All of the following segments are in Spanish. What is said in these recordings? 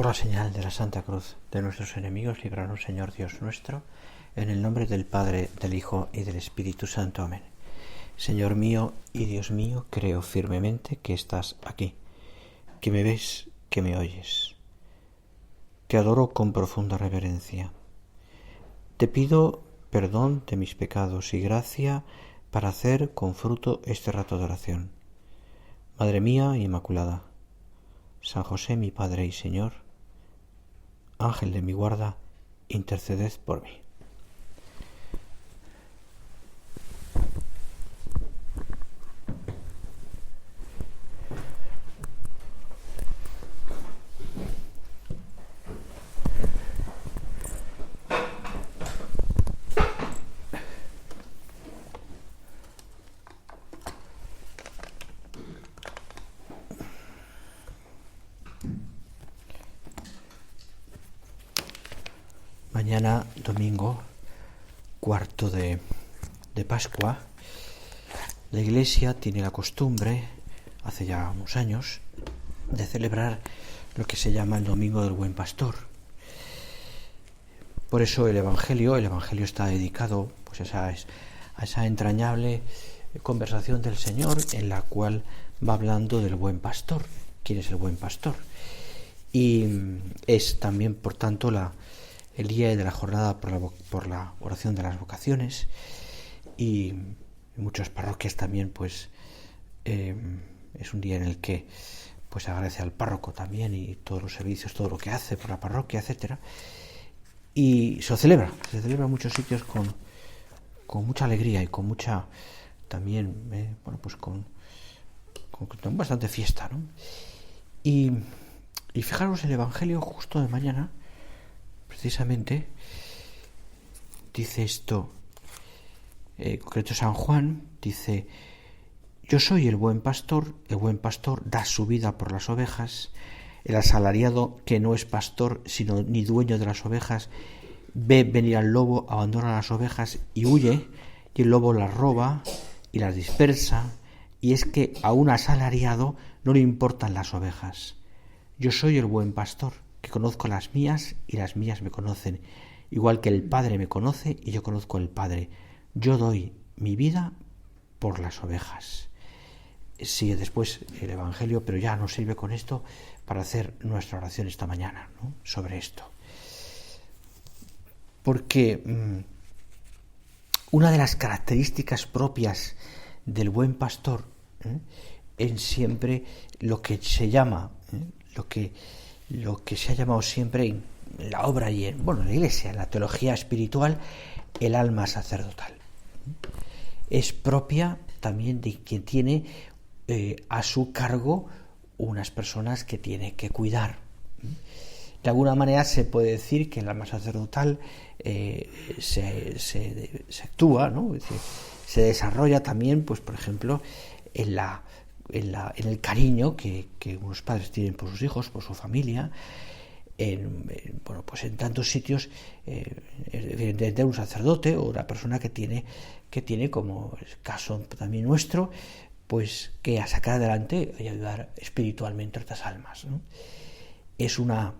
Por la señal de la Santa Cruz de nuestros enemigos, líbranos, Señor Dios nuestro, en el nombre del Padre, del Hijo y del Espíritu Santo. Amén. Señor mío y Dios mío, creo firmemente que estás aquí, que me ves, que me oyes. Te adoro con profunda reverencia. Te pido perdón de mis pecados y gracia para hacer con fruto este rato de oración. Madre mía Inmaculada, San José mi Padre y Señor, Ángel de mi guarda, interceded por mí. Mañana, domingo, cuarto de Pascua, la Iglesia tiene la costumbre, hace ya unos años, de celebrar lo que se llama el Domingo del Buen Pastor. Por eso el Evangelio está dedicado pues, a esa entrañable conversación del Señor en la cual va hablando del buen pastor. ¿Quién es el buen pastor? Y es también, por tanto, el día de la jornada por la oración de las vocaciones, y en muchas parroquias también pues es un día en el que pues agradece al párroco también y todos los servicios, todo lo que hace por la parroquia, etcétera. Y se celebra en muchos sitios con mucha alegría y con mucha también pues con bastante fiesta, ¿no? Y fijaros, el Evangelio justo de mañana precisamente dice esto, en concreto San Juan dice: yo soy el buen pastor da su vida por las ovejas. El asalariado, que no es pastor sino ni dueño de las ovejas, ve venir al lobo, abandona las ovejas y huye, y el lobo las roba y las dispersa. Y es que a un asalariado no le importan las ovejas. Yo soy el buen pastor, que conozco las mías y las mías me conocen, igual que el Padre me conoce y yo conozco al Padre. Yo doy mi vida por las ovejas. Sigue después el Evangelio, pero ya nos sirve con esto para hacer nuestra oración esta mañana, ¿no?, sobre esto. Porque una de las características propias del buen pastor es siempre lo que se llama, lo que se ha llamado siempre en la obra y en la Iglesia, en la teología espiritual, el alma sacerdotal. Es propia también de quien tiene a su cargo unas personas que tiene que cuidar. De alguna manera se puede decir que el alma sacerdotal se actúa, ¿no? Es decir, se desarrolla también, pues por ejemplo, en el cariño que unos padres tienen por sus hijos, por su familia, en tantos sitios, de un sacerdote o una persona que tiene, como el caso también nuestro, pues que a sacar adelante y ayudar espiritualmente a otras almas, ¿no? Es una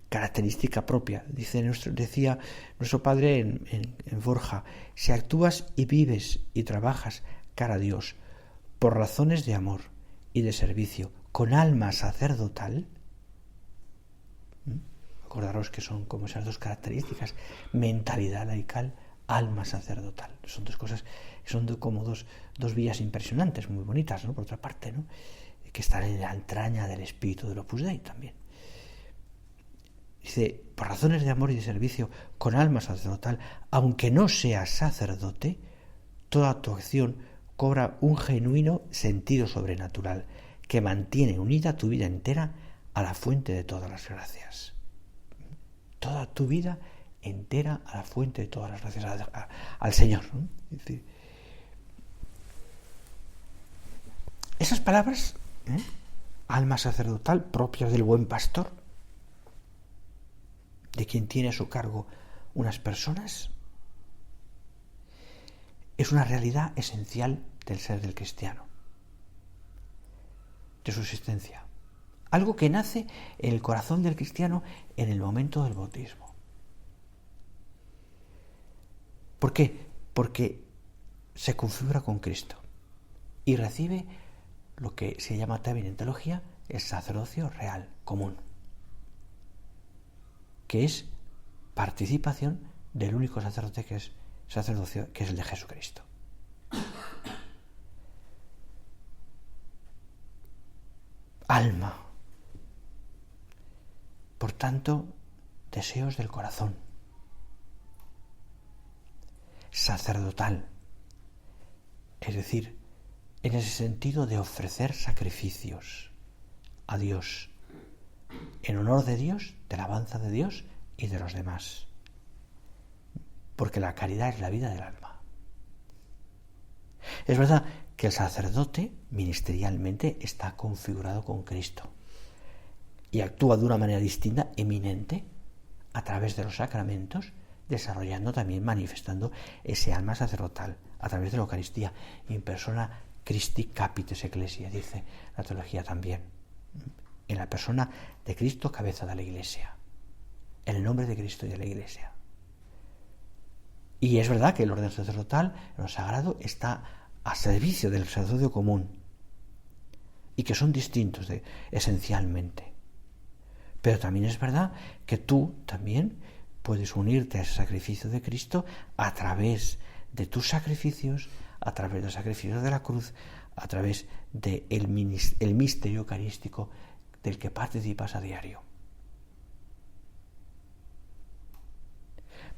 característica propia. Decía nuestro padre en Borja: si actúas y vives y trabajas cara a Dios por razones de amor y de servicio con alma sacerdotal, acordaros que son como esas dos características: mentalidad laical, alma sacerdotal. Son dos cosas, son como dos vías impresionantes, muy bonitas, ¿no?, por otra parte, ¿no?, que están en la entraña del espíritu del Opus Dei también. Dice: por razones de amor y de servicio con alma sacerdotal, aunque no seas sacerdote, toda tu acción cobra un genuino sentido sobrenatural que mantiene unida tu vida entera a la fuente de todas las gracias. Toda tu vida entera a la fuente de todas las gracias, al Señor, ¿no? Es decir, esas palabras, alma sacerdotal, propias del buen pastor, de quien tiene a su cargo unas personas, es una realidad esencial del ser del cristiano, de su existencia. Algo que nace en el corazón del cristiano en el momento del bautismo. ¿Por qué? Porque se configura con Cristo y recibe lo que se llama también en teología el sacerdocio real, común, que es participación del único sacerdote que es sacerdocio, que es el de Jesucristo. Alma. Por tanto, deseos del corazón. Sacerdotal. Es decir, en ese sentido de ofrecer sacrificios a Dios, en honor de Dios, de alabanza de Dios y de los demás. Porque la caridad es la vida del alma. Es verdad que el sacerdote ministerialmente está configurado con Cristo y actúa de una manera distinta, eminente, a través de los sacramentos, desarrollando también, manifestando ese alma sacerdotal a través de la Eucaristía, in persona Christi capitis ecclesia, dice la teología también, en la persona de Cristo, cabeza de la Iglesia, en el nombre de Cristo y de la Iglesia. Y es verdad que el orden sacerdotal, en lo sagrado, está a servicio del sacerdocio común y que son distintos esencialmente. Pero también es verdad que tú también puedes unirte a ese sacrificio de Cristo a través de tus sacrificios, a través del sacrificio de la cruz, a través del misterio eucarístico del que participas a diario.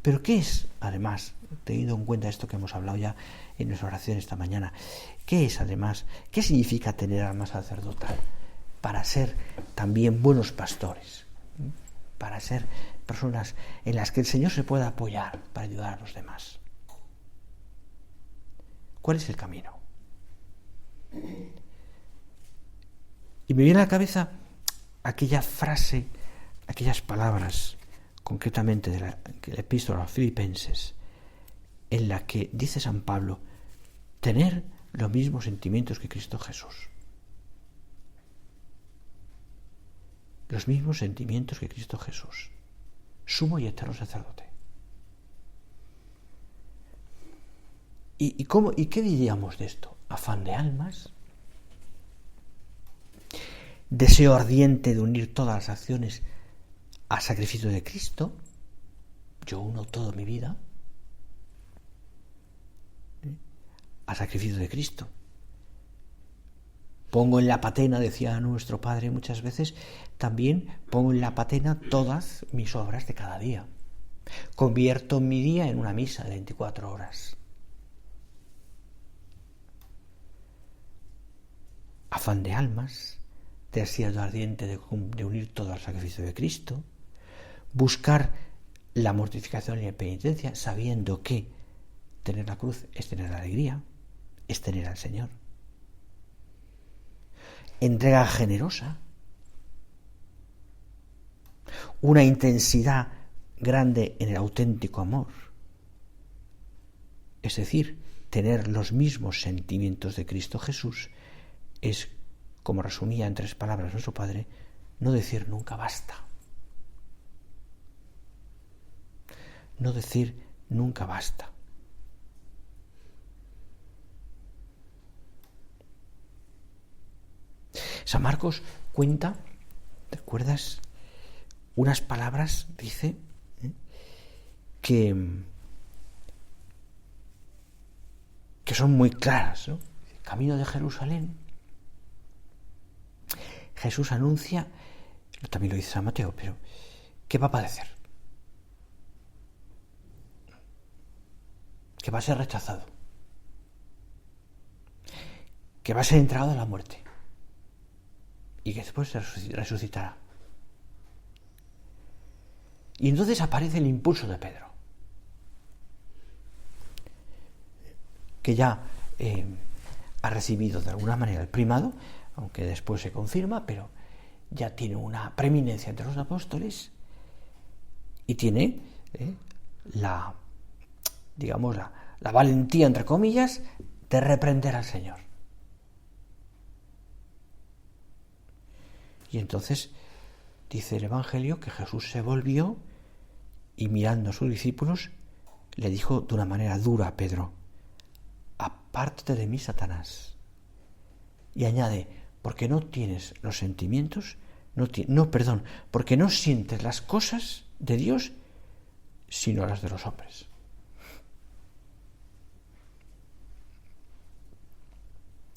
Pero ¿qué es, además, teniendo en cuenta esto que hemos hablado ya en nuestra oración esta mañana, qué es, además, qué significa tener alma sacerdotal para ser también buenos pastores, para ser personas en las que el Señor se pueda apoyar para ayudar a los demás? ¿Cuál es el camino? Y me viene a la cabeza aquella frase, aquellas palabras, concretamente de la epístola a los Filipenses, en la que dice San Pablo, tener los mismos sentimientos que Cristo Jesús. Los mismos sentimientos que Cristo Jesús, sumo y eterno sacerdote. ¿Y qué diríamos de esto? ¿Afán de almas? ¿Deseo ardiente de unir todas las acciones al sacrificio de Cristo? Yo uno toda mi vida al sacrificio de Cristo. Pongo en la patena, decía nuestro Padre muchas veces, también pongo en la patena todas mis obras de cada día. Convierto mi día en una misa de 24 horas. Afán de almas, deseo ardiente de unir todo al sacrificio de Cristo, buscar la mortificación y la penitencia, sabiendo que tener la cruz es tener la alegría, es tener al Señor. Entrega generosa, una intensidad grande en el auténtico amor, es decir, tener los mismos sentimientos de Cristo Jesús, es, como resumía en 3 palabras nuestro Padre, no decir nunca basta. No decir nunca basta. San Marcos cuenta, ¿recuerdas? Unas palabras, dice, que son muy claras, ¿no? Camino de Jerusalén, Jesús anuncia, también lo dice San Mateo, pero ¿qué va a padecer? Que va a ser rechazado, que va a ser entregado a la muerte y que después resucitará. Y entonces aparece el impulso de Pedro, que ya ha recibido de alguna manera el primado, aunque después se confirma, pero ya tiene una preeminencia entre los apóstoles y tiene la valentía, entre comillas, de reprender al Señor. Y entonces dice el Evangelio que Jesús se volvió y mirando a sus discípulos le dijo de una manera dura a Pedro: apártate de mí, Satanás. Y añade: porque no tienes los sentimientos, porque no sientes las cosas de Dios, sino las de los hombres.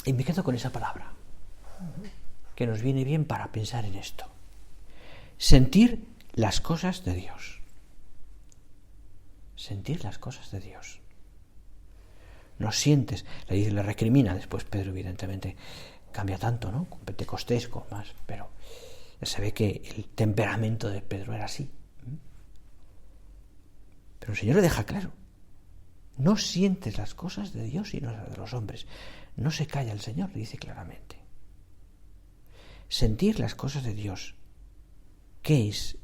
Y me quedo con esa palabra, que nos viene bien para pensar en esto. Sentir las cosas de Dios. Sentir las cosas de Dios. No sientes, le recrimina después Pedro, evidentemente, cambia tanto, ¿no? Con Pentecostés, con más, pero se ve que el temperamento de Pedro era así. Pero el Señor le deja claro: no sientes las cosas de Dios sino las de los hombres. No se calla el Señor, le dice claramente. Sentir las cosas de Dios, ¿qué es?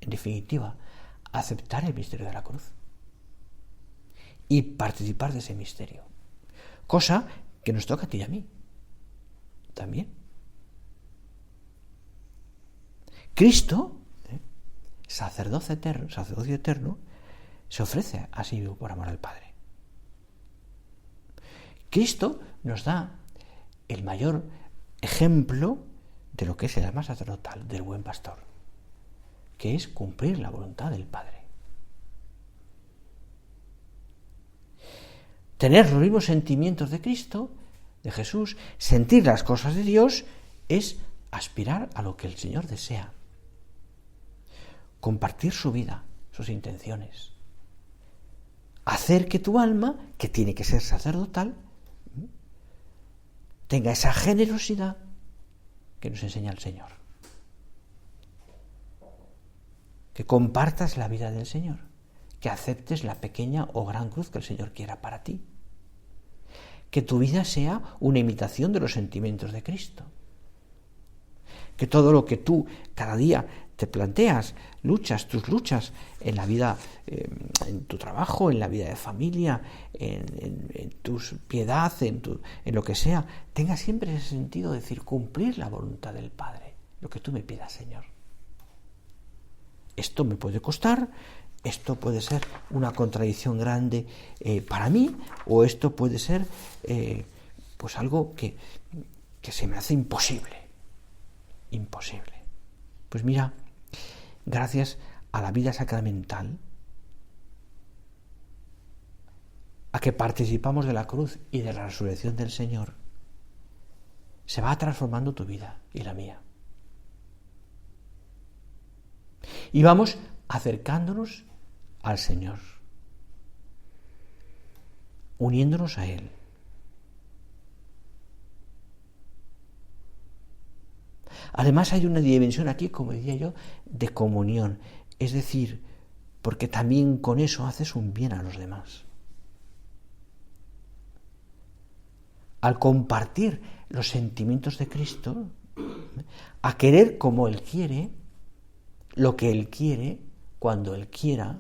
En definitiva, aceptar el misterio de la cruz y participar de ese misterio. Cosa que nos toca a ti y a mí también. Cristo, sacerdocio eterno, se ofrece a sí mismo por amor al Padre. Cristo nos da el mayor ejemplo de lo que es el alma sacerdotal del buen pastor, que es cumplir la voluntad del Padre. Tener los mismos sentimientos de Cristo, de Jesús, sentir las cosas de Dios, es aspirar a lo que el Señor desea. Compartir su vida, sus intenciones. Hacer que tu alma, que tiene que ser sacerdotal, tenga esa generosidad que nos enseña el Señor. Que compartas la vida del Señor, que aceptes la pequeña o gran cruz que el Señor quiera para ti. Que tu vida sea una imitación de los sentimientos de Cristo. Que todo lo que tú cada día te planteas, tus luchas en la vida, en tu trabajo, en la vida de familia, en tu piedad, en lo que sea, tenga siempre ese sentido de decir: cumplir la voluntad del Padre, lo que tú me pidas, Señor. Esto me puede costar, esto puede ser una contradicción grande para mí, o esto puede ser pues algo que se me hace imposible. Pues mira, gracias a la vida sacramental, a que participamos de la cruz y de la resurrección del Señor, se va transformando tu vida y la mía. Y vamos acercándonos al Señor, uniéndonos a Él. Además hay una dimensión aquí, como diría yo, de comunión. Es decir, porque también con eso haces un bien a los demás. Al compartir los sentimientos de Cristo, a querer como Él quiere, lo que Él quiere, cuando Él quiera,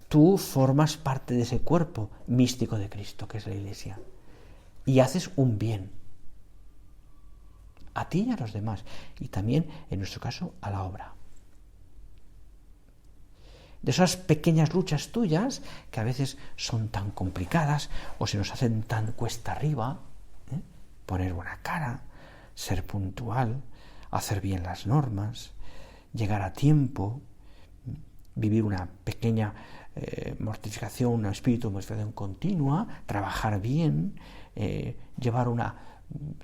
tú formas parte de ese cuerpo místico de Cristo, que es la Iglesia, y haces un bien a ti y a los demás, y también, en nuestro caso, a la obra. De esas pequeñas luchas tuyas, que a veces son tan complicadas o se nos hacen tan cuesta arriba, poner buena cara, ser puntual, hacer bien las normas, llegar a tiempo, vivir una pequeña mortificación, un espíritu de mortificación continua, trabajar bien,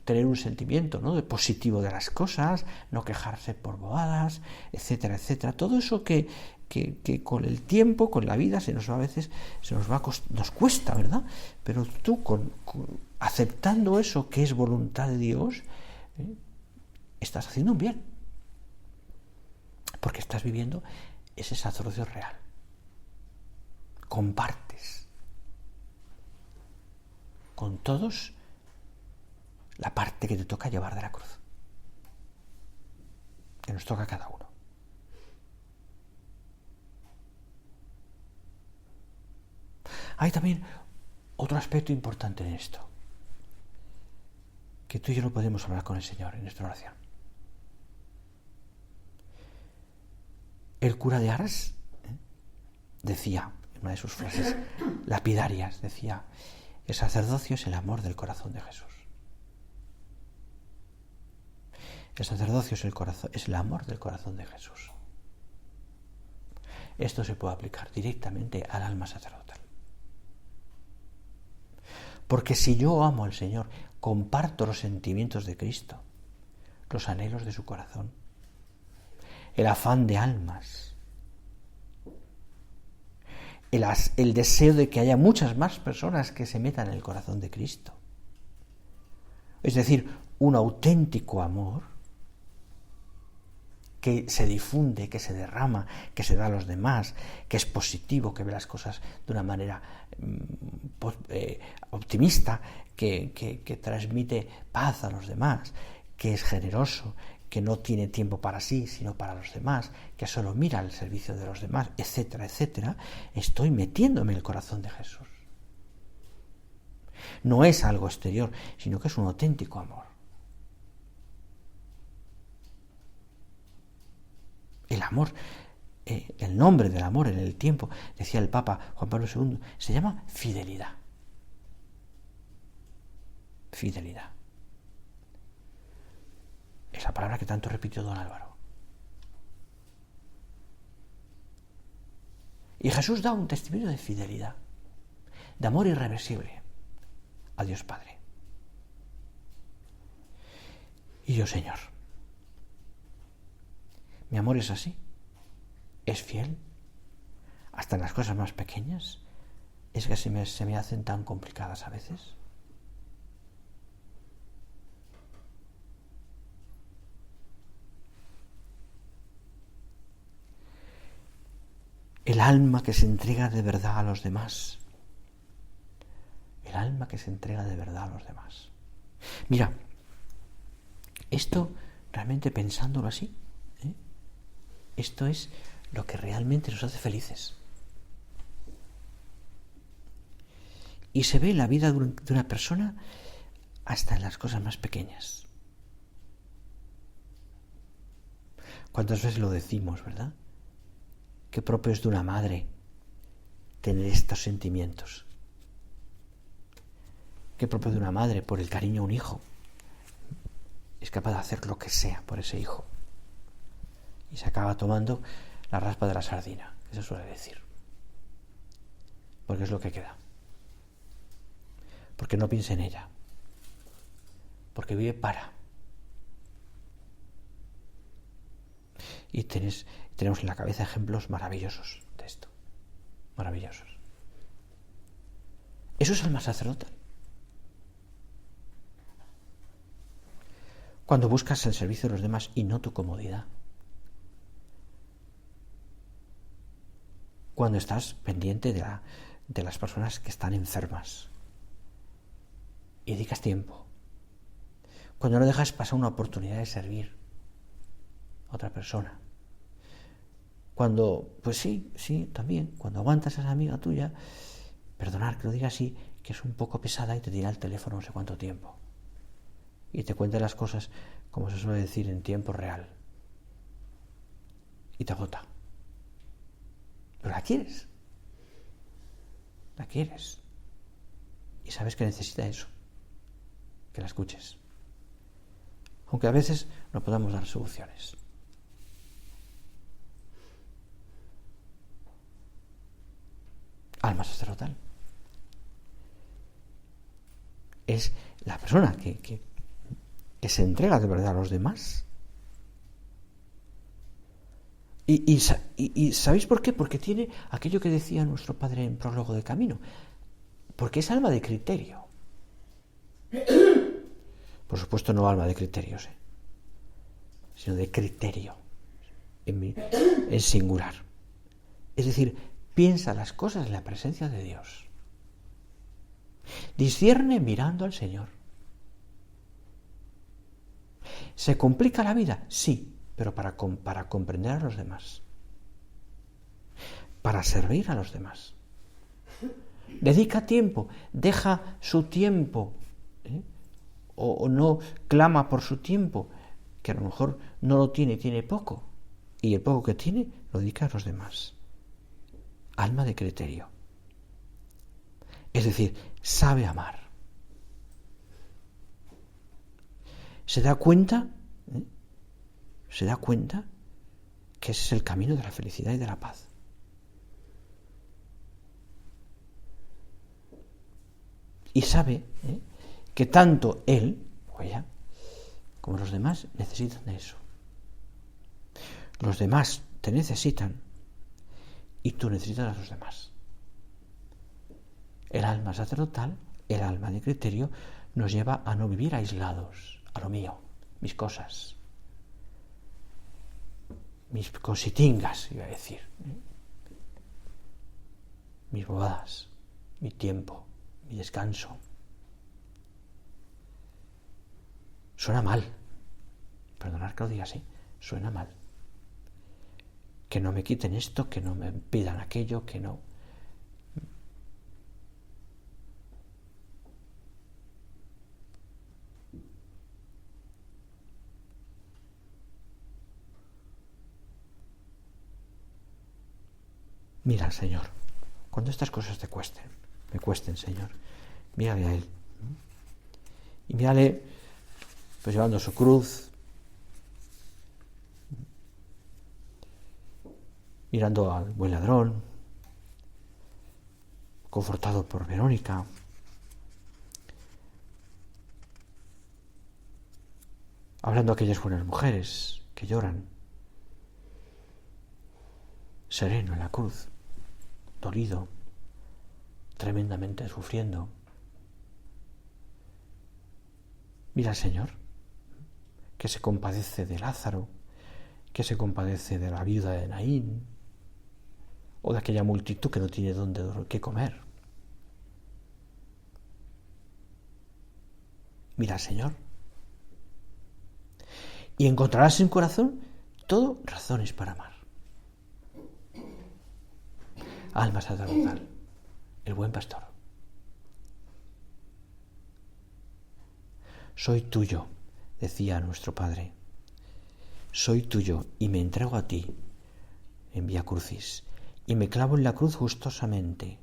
tener un sentimiento, ¿no?, de positivo de las cosas, no quejarse por bobadas, etcétera, etcétera. Todo eso que con el tiempo, con la vida, a veces nos cuesta, ¿verdad? Pero tú aceptando eso que es voluntad de Dios, estás haciendo un bien, porque estás viviendo ese sacerdocio real. Compartes con todos la parte que te toca llevar de la cruz, que nos toca a cada uno. Hay también otro aspecto importante en esto, que tú y yo no podemos hablar con el Señor en nuestra oración. El cura de Ars decía, en una de sus frases lapidarias, decía: el sacerdocio es el amor del corazón de Jesús. El sacerdocio es el amor del corazón de Jesús. Esto se puede aplicar directamente al alma sacerdotal. Porque si yo amo al Señor, comparto los sentimientos de Cristo, los anhelos de su corazón, el afán de almas, el deseo de que haya muchas más personas que se metan en el corazón de Cristo. Es decir, un auténtico amor que se difunde, que se derrama, que se da a los demás, que es positivo, que ve las cosas de una manera optimista, que transmite paz a los demás, que es generoso, que no tiene tiempo para sí, sino para los demás, que solo mira al servicio de los demás, etcétera, etcétera. Estoy metiéndome en el corazón de Jesús. No es algo exterior, sino que es un auténtico amor. El amor, el nombre del amor en el tiempo, decía el Papa Juan Pablo II, se llama fidelidad. Fidelidad. Es la palabra que tanto repitió don Álvaro. Y Jesús da un testimonio de fidelidad, de amor irreversible a Dios Padre. Y yo, Señor, mi amor es así, es fiel, hasta en las cosas más pequeñas. Es que se me hacen tan complicadas a veces. El alma que se entrega de verdad a los demás. El alma que se entrega de verdad a los demás. Mira, esto realmente pensándolo así, esto es lo que realmente nos hace felices. Y se ve en la vida de una persona hasta en las cosas más pequeñas. ¿Cuántas veces lo decimos, verdad? Qué propio es de una madre tener estos sentimientos. Qué propio de una madre, por el cariño a un hijo, es capaz de hacer lo que sea por ese hijo. Y se acaba tomando la raspa de la sardina, que se suele decir. Porque es lo que queda. Porque no piensa en ella. Porque vive para. Y tenemos en la cabeza ejemplos maravillosos de esto. Maravillosos. Eso es alma sacerdotal. Cuando buscas el servicio de los demás y no tu comodidad. Cuando estás pendiente de las personas que están enfermas y dedicas tiempo. Cuando no dejas pasar una oportunidad de servir a otra persona. Cuando, pues sí, también, cuando aguantas a esa amiga tuya, perdonar que lo diga así, que es un poco pesada y te tira el teléfono no sé cuánto tiempo. Y te cuenta las cosas, como se suele decir, en tiempo real. Y te agota. Pero la quieres. La quieres. Y sabes que necesita eso. Que la escuches. Aunque a veces no podamos dar soluciones. Alma sacerdotal. Es la persona que se entrega de verdad a los demás. Y ¿sabéis por qué? Porque tiene aquello que decía nuestro padre en Prólogo de Camino. Porque es alma de criterio. Por supuesto no alma de criterios, sino de criterio, en singular. Es decir, piensa las cosas en la presencia de Dios. Discierne mirando al Señor. ¿Se complica la vida? Sí, pero para comprender a los demás. Para servir a los demás. Dedica tiempo, deja su tiempo o no clama por su tiempo, que a lo mejor no lo tiene, tiene poco, y el poco que tiene lo dedica a los demás. Alma de criterio. Es decir, sabe amar. Se da cuenta que ese es el camino de la felicidad y de la paz. Y sabe que tanto él, o ella, como los demás necesitan de eso. Los demás te necesitan y tú necesitas a los demás. El alma sacerdotal, el alma de criterio, nos lleva a no vivir aislados, a lo mío, mis cosas, mis cositingas, iba a decir, mis bobadas, mi tiempo, mi descanso. Suena mal, perdonad que lo diga así, suena mal. Que no me quiten esto, que no me pidan aquello, que no. Mira al Señor, cuando estas cosas te cuesten, me cuesten, Señor, mírale a Él. Y mírale, pues llevando su cruz, mirando al buen ladrón, confortado por Verónica, hablando a aquellas buenas mujeres que lloran, sereno en la cruz, dolido, tremendamente sufriendo. Mira al Señor, que se compadece de Lázaro, que se compadece de la viuda de Naín, o de aquella multitud que no tiene qué comer. Mira al Señor. Y encontrarás en su corazón todo razones para amar. Alma sacerdotal, el buen pastor. Soy tuyo, decía nuestro Padre. Soy tuyo y me entrego a ti en Vía Crucis y me clavo en la cruz gustosamente,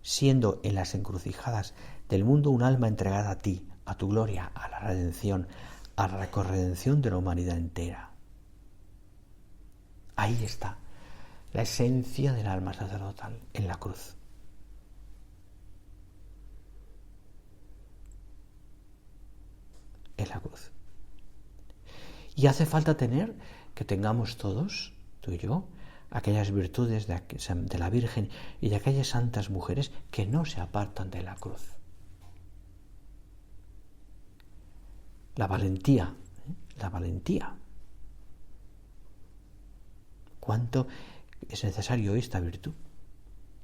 siendo en las encrucijadas del mundo un alma entregada a ti, a tu gloria, a la redención, a la corredención de la humanidad entera. Ahí está la esencia del alma sacerdotal, en la cruz. En la cruz. Y hace falta que tengamos todos, tú y yo, aquellas virtudes de la Virgen y de aquellas santas mujeres que no se apartan de la cruz. La valentía, la valentía. ¿Cuánto es necesario esta virtud?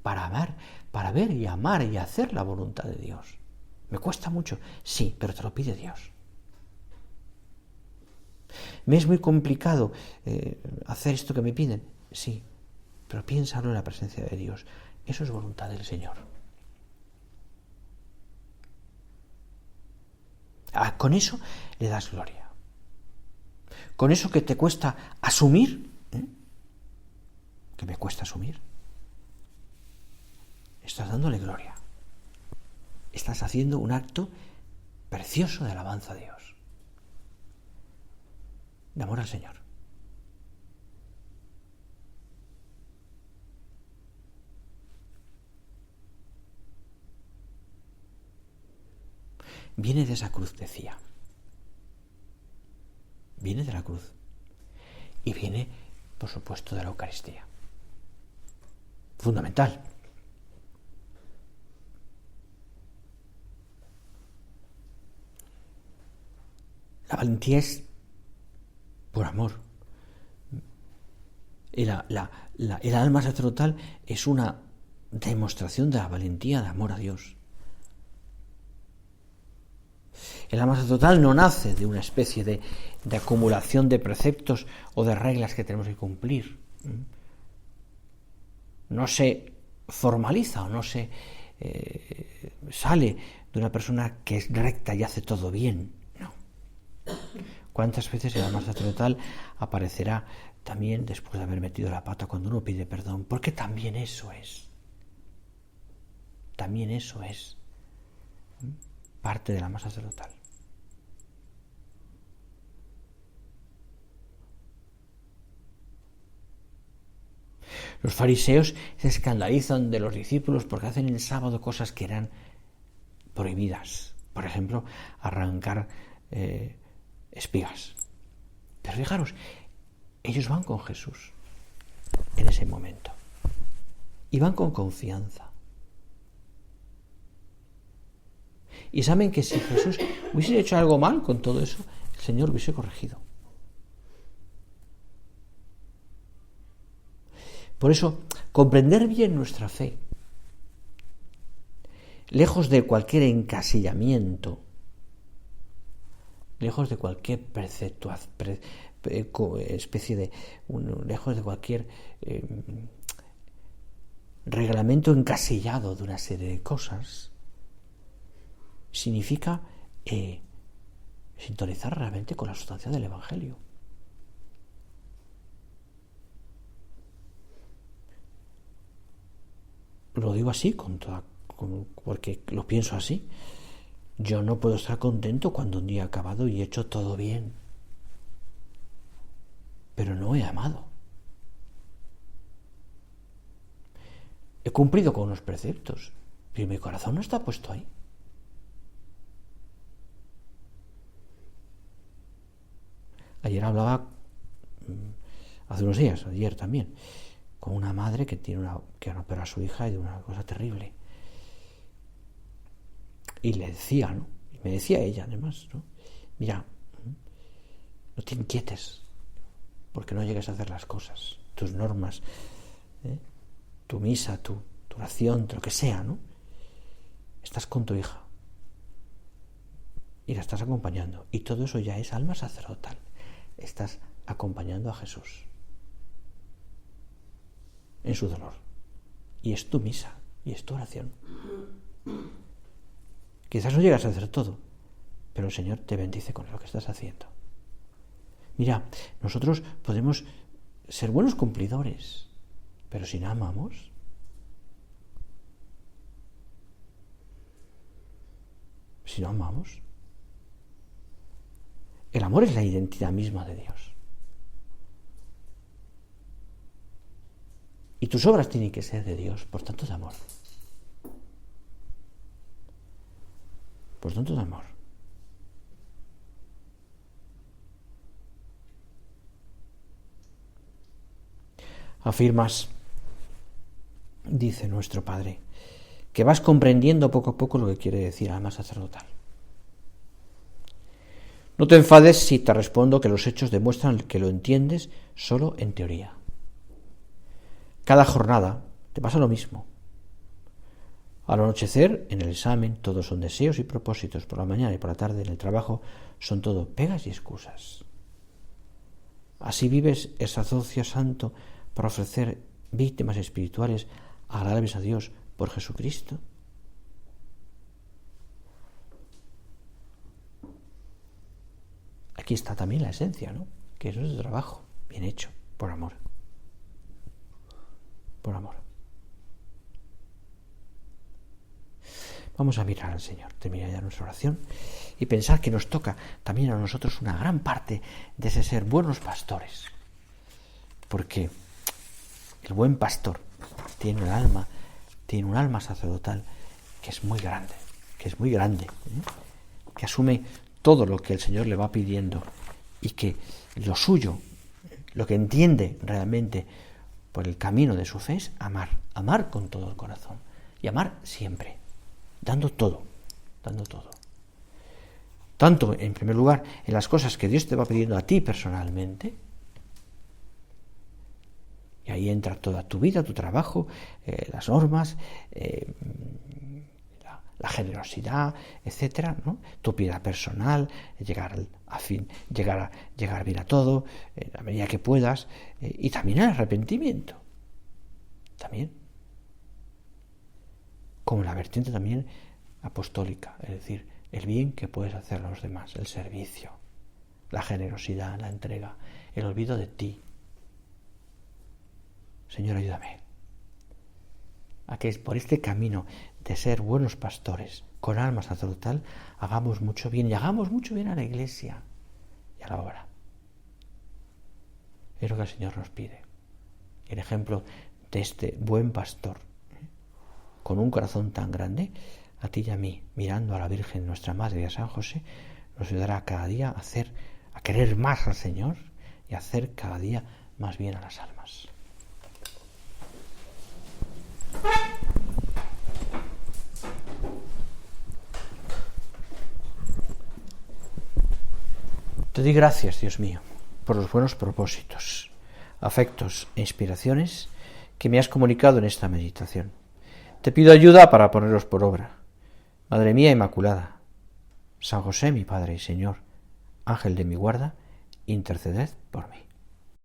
Para amar, para ver y amar y hacer la voluntad de Dios. ¿Me cuesta mucho? Sí, pero te lo pide Dios. ¿Me es muy complicado hacer esto que me piden? Sí, pero piénsalo en la presencia de Dios. Eso es voluntad del Señor. Con eso le das gloria. Con eso que te cuesta asumir, que me cuesta asumir, estás dándole gloria. Estás haciendo un acto precioso de alabanza a Dios, de amor al Señor. Viene de esa cruz, decía. Viene de la cruz. Y viene, por supuesto, de la Eucaristía. Fundamental. La valentía es por amor. El alma sacerdotal es una demostración de la valentía de amor a Dios. El alma sacerdotal no nace de una especie de acumulación de preceptos o de reglas que tenemos que cumplir. No se formaliza o no se sale de una persona que es recta y hace todo bien. No. ¿Cuántas veces el alma sacerdotal aparecerá también después de haber metido la pata cuando uno pide perdón? Porque también eso es. También eso es parte del alma sacerdotal. Los fariseos se escandalizan de los discípulos porque hacen el sábado cosas que eran prohibidas. Por ejemplo, arrancar espigas. Pero fijaros, ellos van con Jesús en ese momento. Y van con confianza. Y saben que si Jesús hubiese hecho algo mal con todo eso, el Señor lo hubiese corregido. Por eso, comprender bien nuestra fe, lejos de cualquier encasillamiento, lejos de cualquier lejos de cualquier reglamento encasillado de una serie de cosas, significa sintonizar realmente con la sustancia del Evangelio. Lo digo así porque lo pienso así. Yo no puedo estar contento cuando un día ha acabado y he hecho todo bien, pero no he amado. He cumplido con unos preceptos, pero mi corazón no está puesto ahí. Ayer hablaba, hace unos días, ayer también, con una madre que van a operar a su hija de una cosa terrible. Y le decía, ¿no? Y me decía ella además, ¿no? Mira, no te inquietes porque no llegues a hacer las cosas, tus normas, tu misa, tu oración, lo que sea, ¿no? Estás con tu hija y la estás acompañando, y todo eso ya es alma sacerdotal. Estás acompañando a Jesús en su dolor, y es tu misa y es tu oración. Quizás no llegas a hacer todo, pero el Señor te bendice con lo que estás haciendo. Mira, nosotros podemos ser buenos cumplidores, pero si no amamos, el amor es la identidad misma de Dios. Y tus obras tienen que ser de Dios, por tanto de amor. Por tanto de amor. Afirmas, dice nuestro Padre, que vas comprendiendo poco a poco lo que quiere decir alma sacerdotal. No te enfades si te respondo que los hechos demuestran que lo entiendes solo en teoría. Cada jornada te pasa lo mismo. Al anochecer, en el examen, todos son deseos y propósitos. Por la mañana y por la tarde, en el trabajo, son todo pegas y excusas. Así vives el sacerdocio santo para ofrecer víctimas espirituales agradables a Dios por Jesucristo. Aquí está también la esencia, ¿no? Que eso es el trabajo, bien hecho, por amor. Por amor. Vamos a mirar al Señor, terminar ya nuestra oración y pensar que nos toca también a nosotros una gran parte de ese ser buenos pastores. Porque el buen pastor tiene un alma sacerdotal que es muy grande, que asume todo lo que el Señor le va pidiendo y que lo suyo, lo que entiende realmente por el camino de su fe es amar con todo el corazón y amar siempre, dando todo. Tanto, en primer lugar, en las cosas que Dios te va pidiendo a ti personalmente, y ahí entra toda tu vida, tu trabajo, las normas, la generosidad, etcétera, ¿no? Tu piedad personal, llegar bien a todo, en la medida que puedas, y también el arrepentimiento. También. como la vertiente también apostólica, es decir, el bien que puedes hacer a los demás, el servicio, la generosidad, la entrega, el olvido de ti. Señor, ayúdame a que por este camino de ser buenos pastores, con alma sacerdotal, hagamos mucho bien, y hagamos mucho bien a la Iglesia y a la obra. Es lo que el Señor nos pide. El ejemplo de este buen pastor, con un corazón tan grande, a ti y a mí, mirando a la Virgen, nuestra Madre, y a San José, nos ayudará cada día a querer más al Señor y a hacer cada día más bien a las almas. Te doy gracias, Dios mío, por los buenos propósitos, afectos e inspiraciones que me has comunicado en esta meditación. Te pido ayuda para ponerlos por obra. Madre mía Inmaculada, San José, mi Padre y Señor, Ángel de mi guarda, interceded por mí.